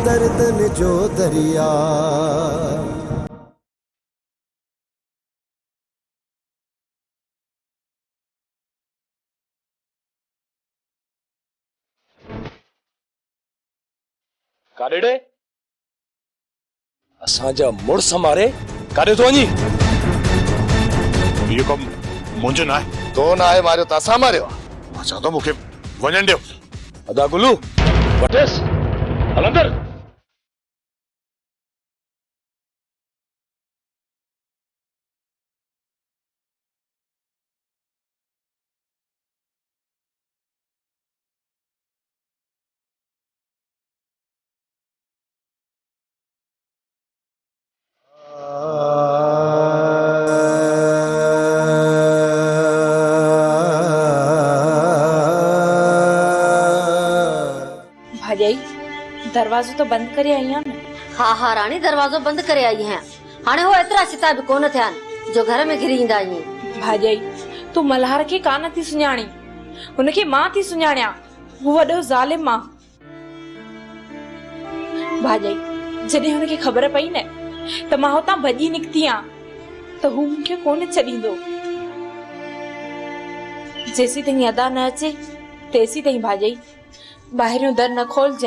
दर्दन जो दरिया। काडेड़े असांजा मुड़स मारे काडे तो वञी? इहो कम मुंहिंजो न आहे। तो न आहे मारियो त असां मारियो? मां चवां थो मूंखे वञण ॾियो। अदा गुलू वटेस हल अंदर। दरवाजो तो बंद करे आई है। हाँ हाँ रानी दरवाजो बंद करे आई है। हाने हो एतरा चिता भी कोन थियान जो घर में घिरी इंदा आई। भाजाई तू मल्हार के कान थी सुञाणी, उनके मां थी सुञाणिया। वो वडो जालिम मां। भाजाई जडे उनके खबर पई ने त मां होता भजी निकती आ तो हु मुखे कोन छडींदो। जैसी तई अदा न अचे तेसी तई भाजाई बाहरियों दर न खोल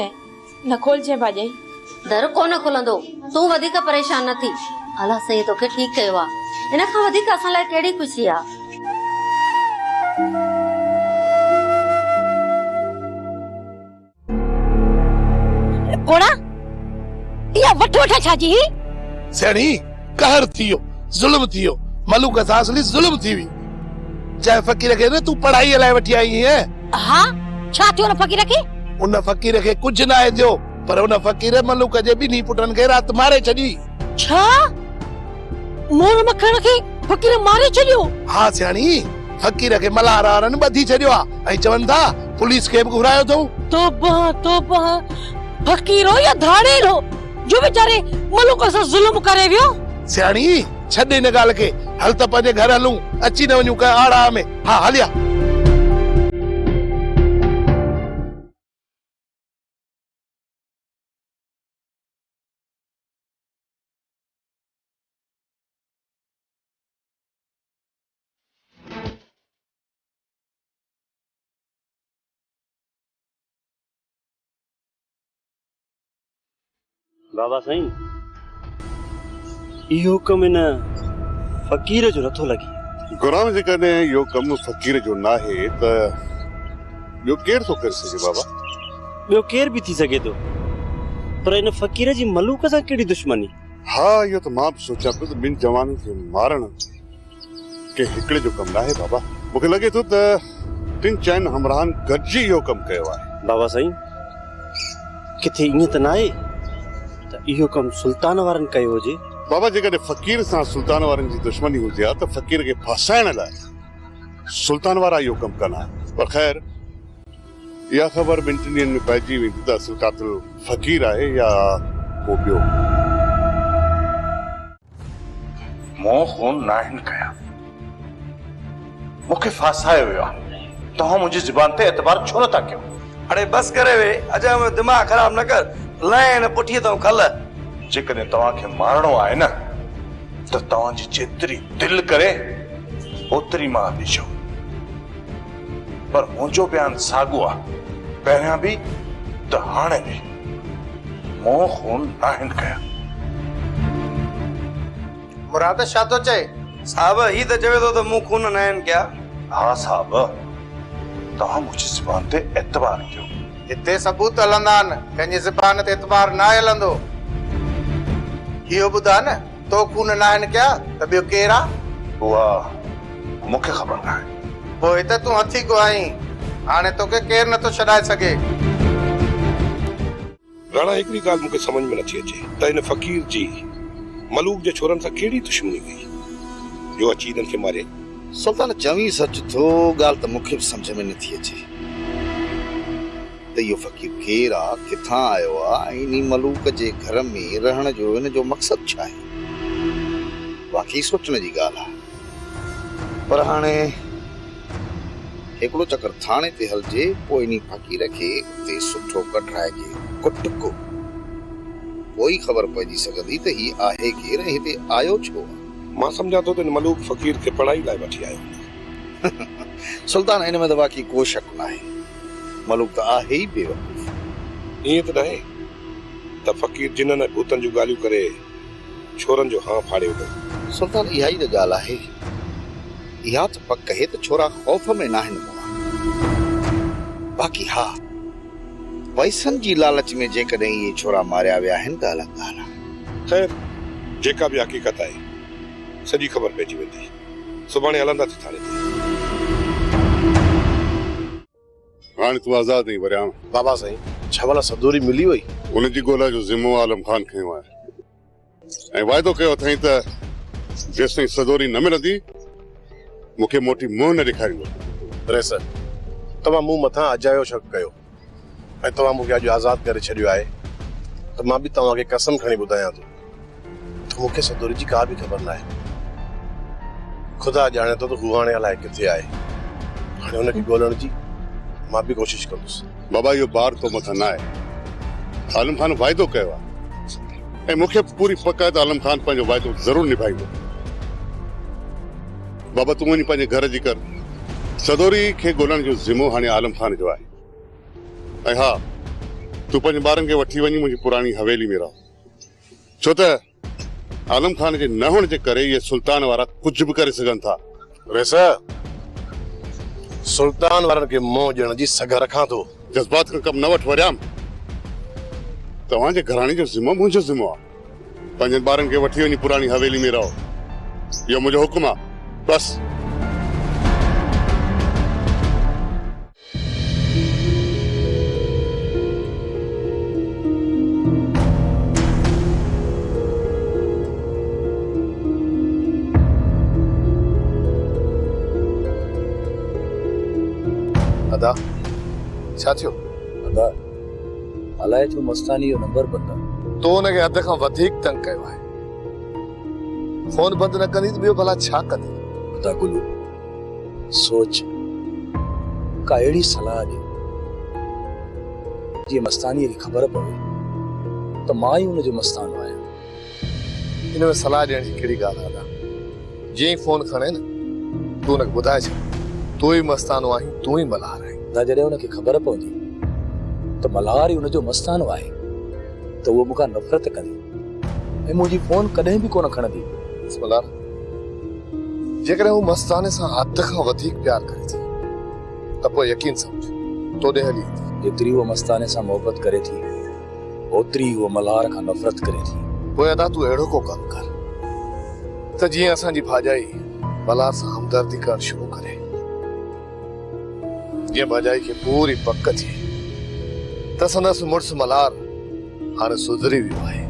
जाए भाजाई। दर कोन खुलंदो। तू वधिक परेशान न थी। अल्लाह सही तोखे ठीक कयो आ। इन खां वधिक असां लाइ केड़ी खुशी आ। कोड़ा या वठ वठ छाजी सेणी कहर थियो, जुल्म थियो। मलूक सां असली जुल्म थी वी। चाहे फकीर के तू पढ़ाई लाइ वठी आई है। हां छा थियो न फकीर के? उन फकीर के कुछ ना है दियो, पर उन फकीर मलूक जे बिनी पुटन के रात मारे छडी। छा मोर मखण के फकीर मारे छडियो? हां सियाणी फकीर के मल्हारन बधी छडियो आ ऐं चवन था पुलिस के घुरायो तो। तोबा फकीरो या धाड़ेरो जो बेचारे मलूक से जुल्म करे वियो। सियाणी छडे न गाल के हल त पंहिंजे घर हलूं, अची न वञू का आड़ा में। हां हलिया। बाबा साईं इहो कम न फकीर जो नथो लगी। गुलाम जे कने यो कम फकीर जो ना है त यो केर तो कर सके बाबा? बियो केर भी थी सके तो, पर इन फकीर जी मलूक सा केड़ी दुश्मनी? हाँ यो तो मां सोचा पे बिन जवान के मारण के हिकड़े जो कम ना है बाबा। मुखे लगे तो त तिन चैन हमरान गजी यो कम कयो आहे। बाबा साईं किथे इए त ना है त इहो कम सुल्तान वारन कयो होजे। बाबा जेकॾहिं फकीर सां सुल्तान वारनि जी दुश्मनी हुजे हा त फकीर खे फासाइण लाइ सुल्तान वारा इहो कमु कनि हा। पर ख़ैर इहा ख़बर ॿिनि टिनि ॾींहंनि में पइजी वेंदी त असुल कातिल फकीर आहे या को ॿियो। मोह खून नाहिन कया, मूंखे फासायो वियो आहे। तव्हां मुंहिंजी ज़ुबान ते एतबार छो नथा कयो? अरे बस करे वे, अजा में दिमाग खराब न कर। लाइन पुठी तो खल। जेकॾहिं तव्हांखे मारणो आहे न त तव्हांजी जेतिरी दिलि करे ओतिरी मां ॾिजो। पर मुंहिंजो बयानु साॻियो आहे, पहिरियां बि त हाणे बि। मोह खून नाहिन कया। मुराद छा थो चए? साहब ही त चवे थो त मूं खून नाहिन कया। हा साहब तव्हां मुंहिंजी ज़ुबान ते एतबार कयो। हिते सबूत हलंदा आहिनि, कंहिंजी ज़ुबान ते एतबार न हलंदो। इहो ॿुधा न तो खून नाहिन कया त ॿियो केरु आहे? उहा मूंखे ख़बर न आहे। पोइ हिते तूं हथी को आहीं, हाणे तोखे केरु नथो छॾाए सघे। राणा हिकिड़ी ॻाल्हि मूंखे समझ में नथी अचे त हिन फ़कीर जी मलूक जे छोरनि सां कहिड़ी दुश्मनी हुई जो अची हिननि खे मारे? सुल्तान चवी सच थो, ॻाल्हि त मूंखे बि सम्झ में नथी अचे त इहो फ़कीर केरु आहे, किथां आयो आहे, इन मलूक जे घर में रहण जो हिन जो मक़सदु छा आहे। वाकई सोचण जी ॻाल्हि आहे। पर हाणे हिकिड़ो चकर थाणे ते हलजे, पोइ इन फ़कीर खे उते सुठो कढाइजे, कुट को पोइ ख़बर पइजी सघंदी त ही आहे केर ऐं हिते आयो छो आहे। मां सम्झां थो त इन मलूक फ़कीर खे पढ़ाई लाइ वठी आयो। सुल्तान, इन में त बाक़ी को शक न आहे। मलूक त आहे ई बेवकूफ़। ईअं त नाहे त फ़कीर जिननि भूतनि जूं ॻाल्हियूं करे छोरनि जो हां फाड़ियो अथई। सुल्तान, इहा ई त ॻाल्हि आहे। इहा त पक आहे त छोरा ख़ौफ़ में न आहिनि मुआ। बाक़ी हा, पैसनि जी लालच में जेकॾहिं इहे छोरा मारिया विया आहिनि त अलॻि ॻाल्हि आहे। ख़ैर, जेका बि हक़ीक़त आहे सॼी ख़बर पइजी वेंदी। सुभाणे हलंदासीं थाणे ते। हाणे तूं आज़ाद आहीं वरियाम। बाबा साईं, छा भला सदोरी मिली वई? उनजी ॻोल्हा जो ज़िम्मो आलम ख़ान खयो आहे ऐं वाइदो कयो अथई त जेसिताईं सदोरी न मिलंदी मूंखे मोटी मुंहुं न ॾेखारींदो। रे सर, तव्हां मूं मथां अजायो शक कयो ऐं तव्हां मूंखे अॼु आज़ाद करे छॾियो आहे त मां बि तव्हांखे कसम खणी ॿुधायां थो त मूंखे सदोरी जी का बि ख़बर न आहे। ख़ुदा ॼाणे थो त हू हाणे अलाए किथे आहे। हाणे हुनखे ॻोल्हण जी मां बि कोशिश कंदुसि। बाबा, इहो बार तो मथां न आहे। आलम ख़ान वाइदो कयो आहे ऐं मूंखे पूरी पक आहे त आलम ख़ान पंहिंजो वाइदो ज़रूरु निभाईंदो। बाबा, तूं वञी पंहिंजे घर जी कर। सदोरी खे ॻोल्हण जो ज़िम्मो हाणे आलम ख़ान जो आहे। ऐं हा, तूं पंहिंजे ॿारनि खे वठी वञी मुंहिंजी पुराणी हवेली में रहो, छो त आलम ख़ान जे न हुअण जे करे इहे सुल्तान वारा कुझु बि करे सघनि था। रेसा, सुल्तान वारनि खे मोह ॾियण जी सघ रखां थो। जज़्बात खां कमु न वठ वरियाम। तव्हांजे घराणी जो ज़िम्मो मुंहिंजो ज़िम्मो आहे। पंहिंजनि ॿारनि खे वठी वञी पुराणी हवेली में रहो, इहो मुंहिंजो हुकुम आहे। बस। अदा, छा थियो? अदा, अलाए छो मस्तानी जो नंबर बंदि आहे। तो हुनखे हद खां वधीक तंग कयो आहे। फोन बंदि न कंदी त ॿियो भला छा कंदी? अदा गुलू, सोच का अहिड़ी सलाह ॾे जीअं मस्तानीअ खे ख़बर पवे त मां ई हुनजो मस्तानो आहियां। हिन में सलाह ॾियण जी कहिड़ी ॻाल्हि आहे? जीअं ई फोन खणे न, तूं हुनखे ॿुधाए छॾ, तूं ई मस्तानो आहीं, तूं ई मल्हार आहीं। जॾहिं हुनखे ख़बर पवंदी त मल्हार ई हुनजो मस्तानो आहे त उहो मूंखां नफ़रत कंदी ऐं मुंहिंजी फोन कॾहिं बि कोन खणंदी। मल्हार, जेकॾहिं हू मस्ताने सां हद खां वधीक प्यार करे थी त पोइ यकीन समझ तो ॾे हली ईंदी। जेतिरी उहो मस्ताने सां मोहबत करे थी ओतिरी उहो मल्हार खां नफ़रत करे थी। पोइ अदा तूं अहिड़ो को कमु कर त जीअं असांजी भाॼाई मल्हार सां हमदर्दी करणु शुरू करे। जीअं भाॼाई खे पूरी पक थिए त संदसि मुड़ुसु मल्हार हाणे सुधरी वियो आहे।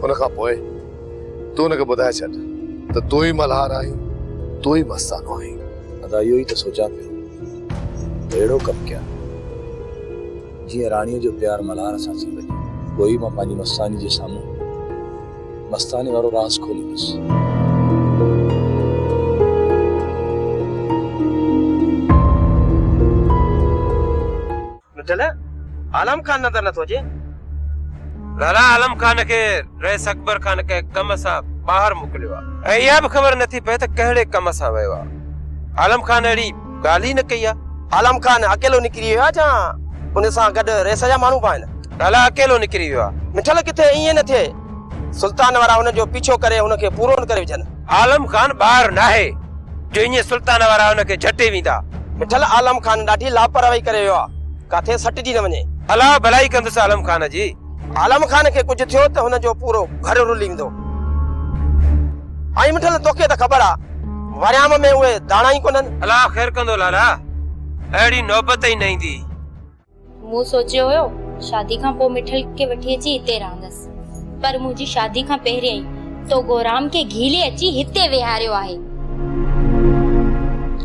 उन खां पोइ तूं हुनखे ॿुधाए छॾ त तूं ई मल्हार आहीं, तूं ई मस्तानो आहीं। अदा, इहो ई त सोचां पियो त अहिड़ो कमु कयां जीअं राणीअ जो प्यारु मल्हार सां थी वञे। पोइ मां पंहिंजी मस्तानी जे साम्हूं मस्तानी वारो राज़ खोलींदुसि। आलम खान नज़र नथो अचे। लाला, आलम खान खे रईस अकबर खान के कम सां ॿाहिरि मोकिलियो आहे ऐं इहा बि ख़बर नथी पए त कहिड़े कम सां वियो आहे। आलम खान अहिड़ी ॻाल्हि ई न कई आहे। आलम खान अकेलो निकिरी वियो आहे छा उन सां गॾु रेस जा माण्हू पाइनि? लाला, अकेलो निकिरी वियो आहे। मिठल किथे ईअं न थिए सुल्तान वारा हुनजो पीछो करे हुनखे पूरो न करे विझनि। आलम खान ॿाहिरि नाहे जो ईअं सुल्तान वारा हुनखे झटे वेंदा। मिठल, आलम खान ॾाढी लापरवाही करे वियो आहे, काथे सटिजी न वञे। अलाह भलाई कंदुसि आलम खान जी। आलम खान खे कुझु थियो त हुनजो पूरो घर रुली वेंदो। आई मिठल, तोखे त ख़बर आहे वरियाम में उहे दाणा ई कोन्हनि। अलाह ख़ैर कंदो लाला, अहिड़ी नौबत ई न ईंदी। मूं सोचियो हुयो शादी खां पोइ मिठल खे वठी अची हिते रहंदसि, पर मुंहिंजी शादी खां पहिरियों ई तो गोराम खे घीले अची हिते विहारियो आहे।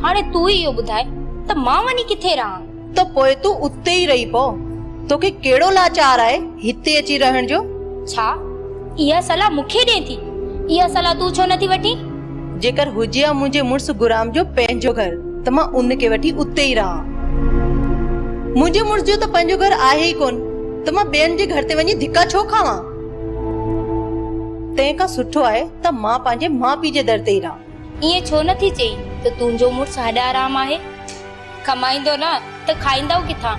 हाणे तूं ई इहो ॿुधाए त मां वञी किथे रहां? तो पोइ तूं उते ई रही पो। तोखे कहिड़ो लाचार आहे हिते अची रहण जो? छा इहा सलाह मूंखे ॾे थी? इहा सलाह तूं छो नथी वठी? जेकर हुजे हा मुंहिंजे मुड़ुसु गुराम जो पंहिंजो घर त मां उनखे वठी उते ई रहां। मुंहिंजे मुड़ुस जो त पंहिंजो घर आहे ई कोन, त त मां ॿियनि जे घर ते वञी धिका छो खावां? तंहिंखां सुठो आहे त मां पंहिंजे माउ पीउ जे दर ते ई रहां। ईअं छो नथी चई त तुंहिंजो मुड़ुसु हेॾा आराम आहे? कमाईंदो न त खाईंदव किथां?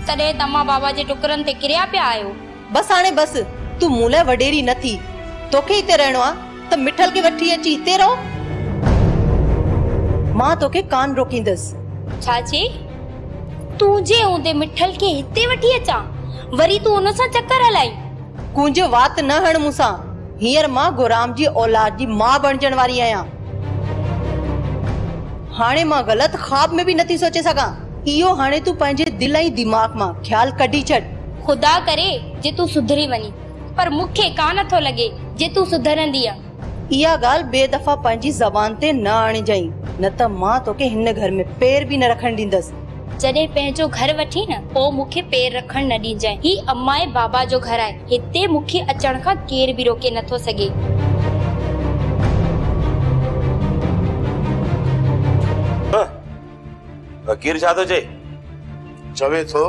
तॾहिं तव्हां बाबा जे टुकरनि ते किरिया पिया आहियो। बस हाणे बस, तूं मूं लाइ वॾेरी न थी। तोखे हिते रहणो आहे त मिठल खे वठी अची हिते रहो। मां तोखे कान रोकींदसि। छाची? तुंहिंजे हूंदे मिठल खे हिते वठी अचां, वरी तूं हुन सां चक्कर हलाई? कुंहिंजो वात न हण मूंसां। हींअर मां गुराम जी औलाद जी मां बणजण वारी आहियां। हाणे मां ग़लति ख्वाब में बि नथी सोचे सघां। इहो हाणे तूं पंहिंजे दिल ऐं दिमाग़ मां ख्याल कढी छॾ। खुदा करे जे तूं सुधरी वञी, पर मूंखे कान थो लॻे जे तूं सुधरंदी आ। इहा ॻाल्हि ॿिए दफ़ा पंहिंजी ज़बान ते न आणिजांइ, न त मां तोखे हिन घर में पेर बि न रखण ॾींदसि। जॾहिं पंहिंजो घर वठी न, पोइ मूंखे पेर रखण न ॾींजांइ। ही अम्मा ऐं बाबा जो घर आहे। हिते मूंखे अचण खां केर बि रोके नथो सघे। फकीर छा थो चए? चवे थो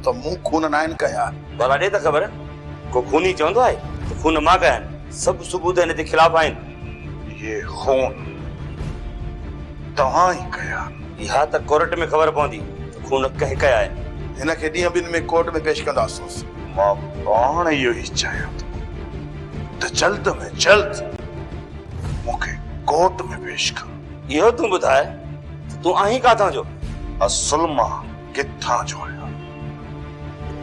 त मूं खून नाहिनि कया। भला ॾे त ख़बर, को खूनी चवंदो आहे त खून मां कया आहिनि। सभु सबूत हिन जे खिलाफ़ आहिनि। ये खून तव्हां ई कया। इहा त कोर्ट में ख़बर पवंदी त खून कंहिं कया आहे। हिनखे ॾींहं ॿिनि में कोर्ट में पेश कंदासीं। मां पाण इहो ई चाहियां थो त जल्द में जल्द मूंखे कोर्ट में पेश कर। इहो तूं ॿुधाए, तूं आहीं काथां जो? असुल मां किथां जो आहियां?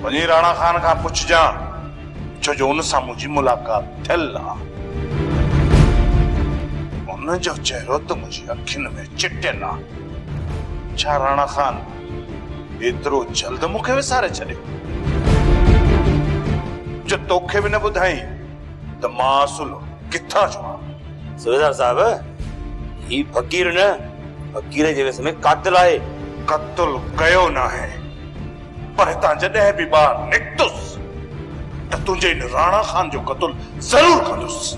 वञी राणा खान खां पुछजां, छो जो उन सां मुंहिंजी मुलाक़ात थियल आहे। उन जो चहिरो त मुंहिंजी अखियुनि में चिटियल आहे। छा राणा खान एतिरो जल्द मूंखे विसारे छॾियो जो तोखे बि न ॿुधाई त मां असुल किथां जो आहियां? सुबेदार साहब, ही फकीर न, फकीर जे विच में कातिल आहे। कत्ल कयो न आहे, पर हितां जॾहिं बि ॿाहिरि निकतुसि त तुंहिंजे इन राणा खान जो कत्ल ज़रूर कंदुसि,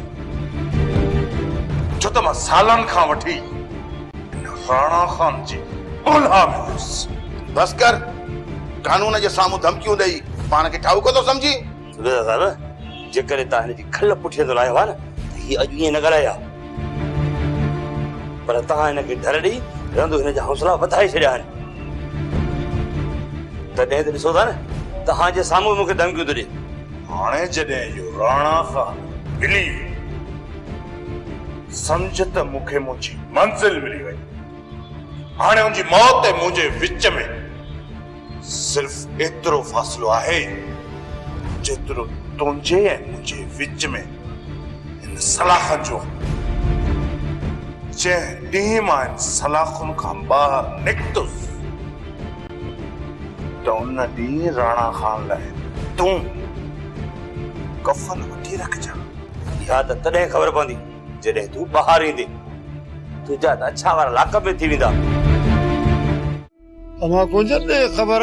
छो त मां सालनि खां वठी इन राणा खान जी ॻोल्हा में हुयुसि। बस कर, कानून जे साम्हूं धमकियूं ॾेई पाण खे ठाहु थो सम्झी। सुबेदार साहब, जेकर तव्हां हिन जी खल पुठीअ ते लाहियो आहे न, त हीअ अॼु ईअं न ॻाल्हाया, पर तव्हां हिनखे डर ॾेई रहंदो हिन जा हौसला वधाए छॾिया आहिनि। तॾहिं त ॾिसो था न, तव्हांजे साम्हूं मूंखे धमकियूं थो ॾे। हाणे जॾहिं इहो राणा खान मिली वियो, सम्झ त मूंखे मुंहिंजी मंज़िल मिली वई। हाणे हुनजी मौत ऐं मुंहिंजे विच में सिर्फ़ एतिरो फ़ासिलो आहे जेतिरो तुंहिंजे ऐं मुंहिंजे विच में इन सलाखनि जो। जंहिं ॾींहुं मां इन सलाखुनि खां ॿाहिरि निकतुसि त उन ॾींहुं राणा खान लाइ तूं कफन वठी रखजां। इहा त तॾहिं ख़बर पवंदी जॾहिं तूं ॿाहिरि ईंदे। तुंहिंजा त अछा वारा लाकब में थी वेंदा। अमा कुंजन ने ख़बर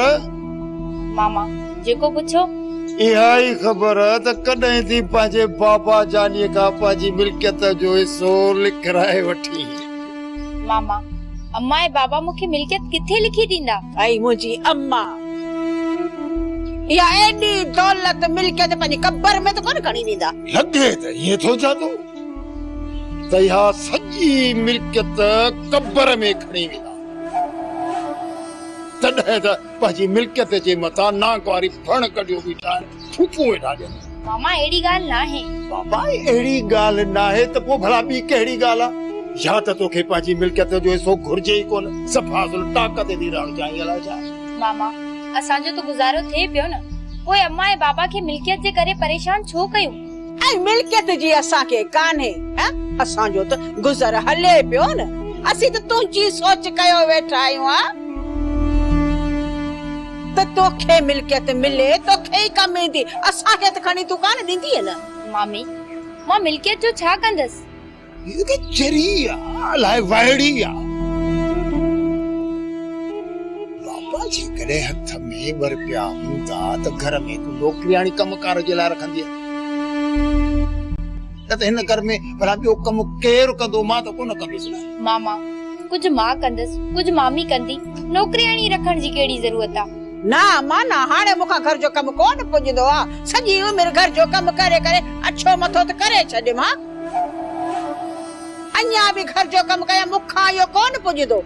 मामा जेको पुछो इहा ई ख़बर त कॾहिं थी पंहिंजे बाबा जानीअ खां पंहिंजी मिल्कियत जो हिसो लिखाए वठी। मामा, अम्मा ऐं बाबा मूंखे मिल्कियत किथे लिखी ॾींदा? ऐं मुंहिंजी अम्मा इहा एॾी दौलत मिल्कियत पंहिंजे कब्र में त कोन खणी ॾींदा। लॻे त ईअं थो जादो त इहा सॼी मिल्कियत कब्र में खणी वेंदा। तॾहिं त पंहिंजी मिल्कियत जे मथां नाक वारी फण कढियो बीठा फूफू वेठा ॾियनि। मामा अहिड़ी ॻाल्हि न आहे। बाबा अहिड़ी ॻाल्हि न आहे त पोइ भला ॿी कहिड़ी ॻाल्हि आहे? या त तोखे पंहिंजी मिल्कियत जो हिसो घुर्जे ई कोन, सफ़ा ताक़त दी रहण चाहिए अलाए छा। मामा, असांजो त गुज़ारो थिए पियो न, पोइ अम्मा ऐं बाबा खे मिल्कियत जे करे परेशान छो कयूं? ऐं मिल्कियत जी असांखे कान्हे, असांजो त गुज़र हले पियो न। असीं त तुंहिंजी सोच कयो वेठा आहियूं। त तोखे मिल्कियत मिले तोखे ई कम ईंदी, असांखे त खणी तूं कान ॾींदी न। मामी, मां मिल्कियत जो छा कंदसि? ये के चरी अलाए वाइड़ी आ। बाबा जी करे हथ में रुपया हूंदा त घर में तूं नौकरियाणी कमकार जे लाइ रखंदी। त हिन घर में भला ॿियो कम केरु कंदो? मां त कोन कंदुसि। मामा, कुछ मां कंदसि, कुछ मामी कंदी। नौकरियाणी रखण जी कहिड़ी ज़रूरत आहे? ना मां ना हाणे मुखा घर जो कम कोन पुजंदो आ सॼी उमिरि घर जो कम करे करे अछो मथो त करे छॾ मां अञा बि घर जो कम कया मुखा इहो कोन पुजंदो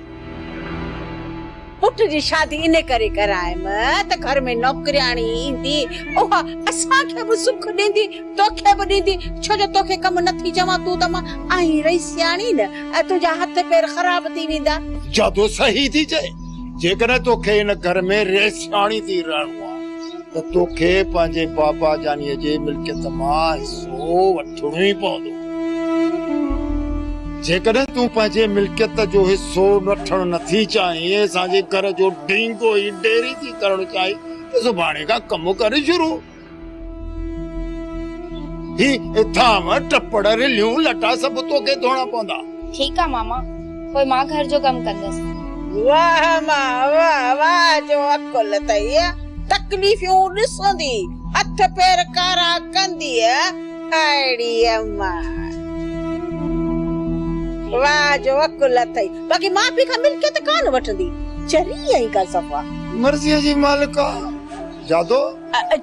पुट जी शादी इन करे करायम त घर में नौकरियाणी ईंदी ओहा असांखे बि सुख ॾींदी तोखे बि ॾींदी छो जो तोखे कम नथी चवां तूं त मां आई रही सियाणी न ऐं तुंहिंजा हथ पेर ख़राब थी वेंदा जादो सही थी चए जेकॾहिं तोखे इन घर में रेसियाणी थी रहणो आहे त तोखे पंहिंजे बाबा जानीअ जे मिल्कियत मां हिसो वठणो ई पवंदो जेकॾहिं तूं पंहिंजे मिल्कियत जो हिसो वठणु नथी चाहीं असांजे घर जो ढींगो ई डेरी थी करणु चाहीं त सुभाणे खां कमु करे शुरू ही थाम टपड़ रिलियूं लटा सभु तोखे धोइणा पवंदा ठीकु आहे मामा पोइ मां घर जो कमु कंदसि वाह मां वाह वाह जो अकुल अथई तकलीफ़ूं ॾिसंदी हथ पेर कारा कंदी अहिड़ी अम्मा वाह जो अकुल अथई बाक़ी मां पीउ खां मिल्कियत कान वठंदी चरी आई का सफ़ा मर्ज़ीअ जी मालिका जादो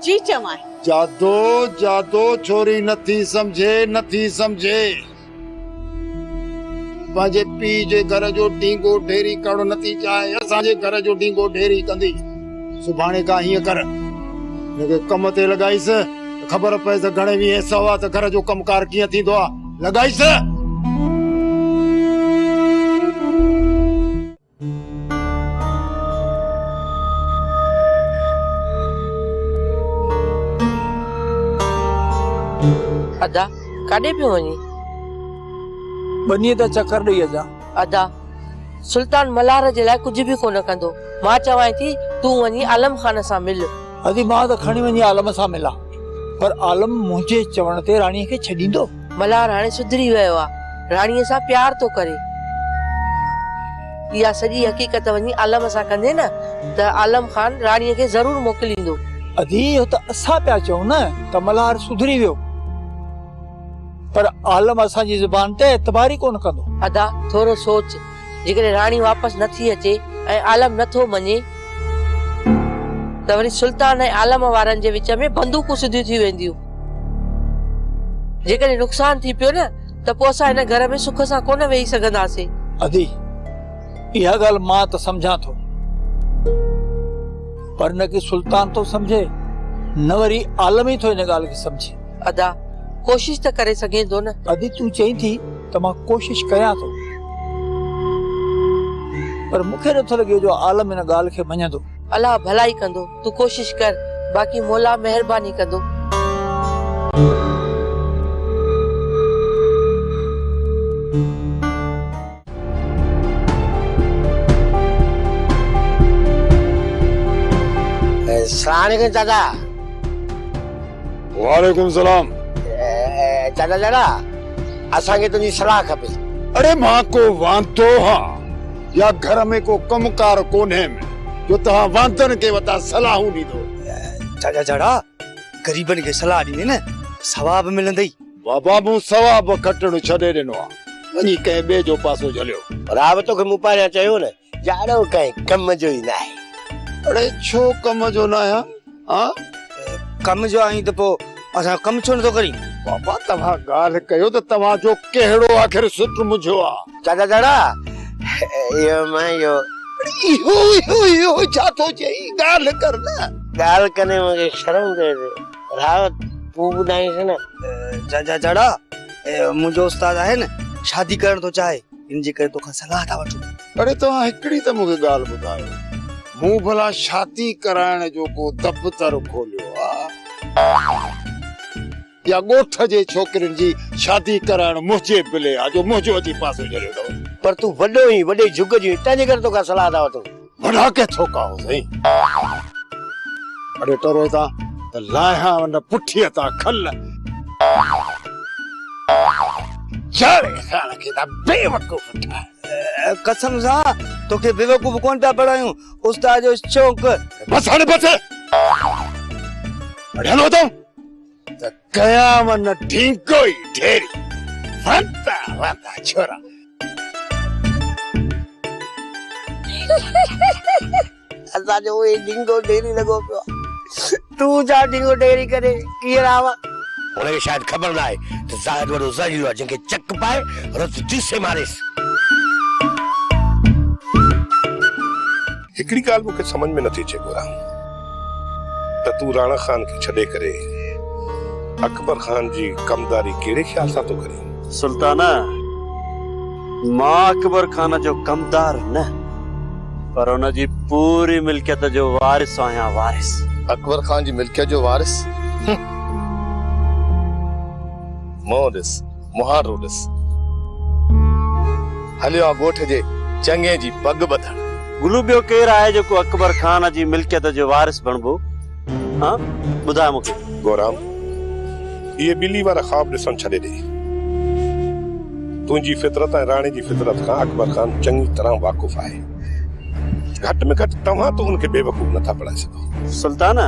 जी चवां जादो जादो छोरी नथी समझे पंहिंजे पीउ जे घर जो ढींगो ढेरी करणु नथी चाहे असांजे घर जो ढींगो ढेरी कंदी सुभाणे खां हीअं कर हिनखे कम ते लॻाईस ख़बर पए त घणे वीह सवा त घर जो कमकार कीअं थींदो आहे लॻाईस अदा काॾे पियो वञी बनीअ त चकर ॾेई अचां अदा सुल्तान मल्हार जे लाइ कुझु बि कोन कंदो मां चवां थी तूं वञी आलम खान सां मिल अदी मां त खणी वञी आलम सां मिलां पर आलम मुंहिंजे चवण ते राणीअ खे छॾींदो मल्हार हाणे सुधरी वियो आहे राणीअ सां प्यार थो करे इहा सॼी हक़ीक़त वञी आलम सां कंदे न त आलम खान राणीअ खे ज़रूर मोकिलींदो अदी इहो त असां पिया चऊं न त मल्हार सुधरी वियो पर आलम असांजी ज़ुबान ते एतबार ई कोन कंदो अदा थोरो सोच जेकॾहिं राणी वापसि नथी अचे ऐं आलम नथो मञे त वरी सुल्तान ऐं आलम वारनि जे विच में बंदूकूं सिधियूं थी वेंदियूं जेकॾहिं नुक़सान थी पियो न त पोइ असां हिन घर में सुख सां कोन वेही सघंदासीं अदी इहा ॻाल्हि मां त सम्झां थो पर न कि सुल्तान तो समझे न वरी आलम ई थो हिन ॻाल्हि खे सम्झे अदा कोशिश त करे सघे थो न अदी तूं चई थी त मां कोशिश कयां थो पर मूंखे नथो लॻे जो आलम हिन ॻाल्हि खे मञंदो अलाह भलाई कंदो तूं कोशिश कर बाक़ी मौला महिरबानी कंदो सलाम दादा वालेकुम सलाम दादा दादा असांखे तुंहिंजी सलाह खपे अरे मां को वांतो हाँ या घर में को कमकार कोन्हे जो तव्हां वांतनि खे वता सलाहूं ॾींदो चाचा जड़ा गरीबन खे सलाह ॾींदे न सवाब मिलंदई बाबा मूं सवाब खटणु छॾे ॾिनो आहे वञी कंहिं ॿिए जो पासो झलियो राव तोखे मूं पहिरियां चयो न जाड़ो कंहिं कम जो ई न आहे अरे छो कम जो न आहियां हाँ कम जो आई त पोइ असां कम छो नथो करी बाबा तव्हां ॻाल्हि कयो त तव्हां जो कहिड़ो आख़िर सुट मुझो आहे चाचा जड़ा इहो मां इहो छा थो चई ॻाल्हि कर न ॻाल्हि कने मूंखे शर्म थिए थी राव तूं ॿुधाईंसि न चाचा जड़ा मुंहिंजो उस्ताद आहे न शादी करण थो चाहे इन जे करे तोखां सलाह था वठूं अरे तव्हां हिकिड़ी त मूंखे ॻाल्हि ॿुधायो मूं भला शादी कराइण जो को दफ़्तर खोलियो आहे या ॻोठ जे छोकिरियुनि जी शादी कराइण मुंहिंजे बिले आहे जो मुंहिंजो अची पासो झलियो अथव पर तूं वॾो ई वॾे जुग जी तंहिंजे करे तोखां सलाह था वठूं वॾा के थोका हो सही अरे टरो था त लाहिया न पुठीअ तां खल जाड़े खान खे त बेवकूफ़ ठाहे कसम सां तोखे बेवकूफ़ कोन था पढ़ायूं उस्ताद जो शौक़ बस हाणे बस हलो तो त कयाम न ढींगो ई ढेरी वंदा छोरा असांजो उहे डिंगो डेरी लॻो पियो आहे। तूं छा डिंगो डेरी करे कीअं आवा? हुनखे शायदि ख़बर न आहे त ज़ाहिद वॾो ज़हरीलो आहे जंहिंखे चक पाए रत चीसे मारेसि। हिकिड़ी ॻाल्हि मूंखे समझ में नथी अचे गोरा त तूं राणा खान खे छॾे करे अकबर खान जी कमदारी कहिड़े ख़्याल सां थो करे? सुल्ताना, मां अकबर खान जो कमदार न पर उन जी पूरी मिल्कियत जो वारिस आहियां। वारिस अकबर खान जी मिल्कियत जो वारिस? मोडिस मुहारो ॾिस हलियो आहे ॻोठ जे चङे जी पग ॿधण। गुलू ॿियो केरु आहे जेको अकबर खान जी मिल्कियत जो वारिस बणबो? हाँ ॿुधाए मूंखे। गोराम, इहे ॿिली वारा ख़्वाब ॾिसण छॾे ॾे। तुंहिंजी फितरत ऐं राणे जी फितरत खां अकबर खान चङी तरह वाक़ुफ़ आहे। घटि में घटि तव्हां त हुनखे बेवकूफ़ नथा बणाए सघो। सुल्ताना,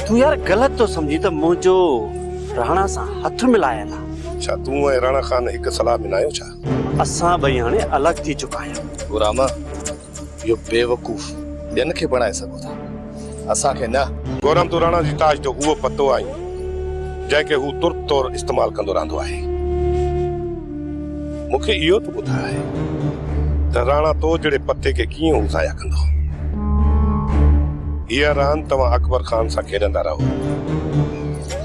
तू यार गलत तो समझी त मुंहिंजो राणा सां हथ मिलायल आहे। छा तूं ऐं राणा खान हिकु सलाह में न आहियो छा? असां ॿई हाणे अलॻि थी चुका आहियूं। गुरामा, इहो बेवकूफ़ ॿियनि खे बणाए सघो था, असांखे न। गोराम, तूं राणा जी ताज जो उहो पतो आई जंहिंखे हू तुर्त तौर इस्तेमाल कंदो रहंदो आहे। मूंखे इहो त ॿुधाए त राणा तो जहिड़े पते खे कीअं हू ज़ाया कंदो? इहा रांदि तव्हां अकबर खान सां खेॾंदा रहो।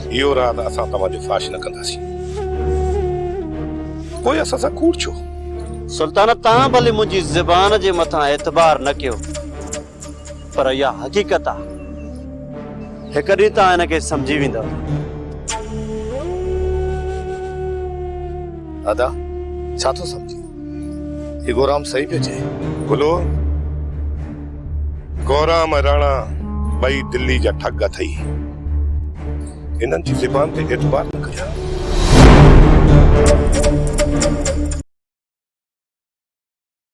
इहो रांदि असां तव्हांजो फाश न कंदासीं। कोई असां सां कूड़ छो? सुल्ताना, तव्हां भले मुंहिंजी ज़बान जे मथां एतबार न कयो पर इहा हक़ीक़त आहे। हिकु ॾींहुं तव्हां हिनखे सम्झी वेंदव। अदा छा थो सम्झी? ये गोराम सही पियो चए। गुलो, गोराम ऐं राणा ॿई दिल्ली जा ठग अथई। इन्हनि जी ज़बान ते एतबार न कजां।